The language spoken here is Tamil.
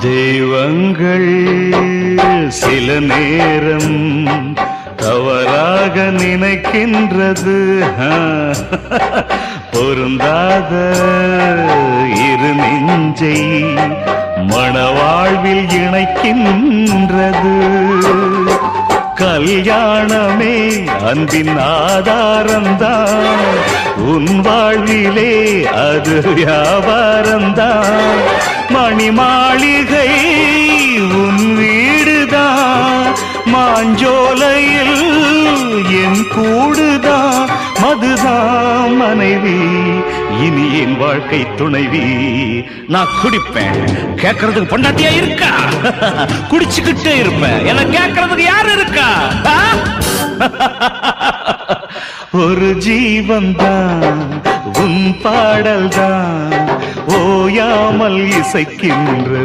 தெய்வங்கள் சில நேரம் தவறாக நினைக்கின்றது. பொருந்தாத இரு நெஞ்சை மணவாழ்வில் இணைக்கின்றது. கல்யாணமே அன்பின் ஆதாரம்தான், உன் வாழ்விலே அது வியாபாரம்தான். மணி மாளிகை உன் வீடுதான், மாஞ்சோலையில் என் கூடுதான். மதுதான் மனைவி, இனி என் வாழ்க்கை துணைவி. நான் குடிப்பேன், கேட்கறதுக்கு பொண்டாட்டியா இருக்கா? குடிச்சுக்கிட்டே இருப்பேன், என்ன கேட்கறதுக்கு யாரு இருக்கா? ஒரு ஜீவன் தான் உன் பாடல் தான் ஓயாமல் இசைக்கின்றது.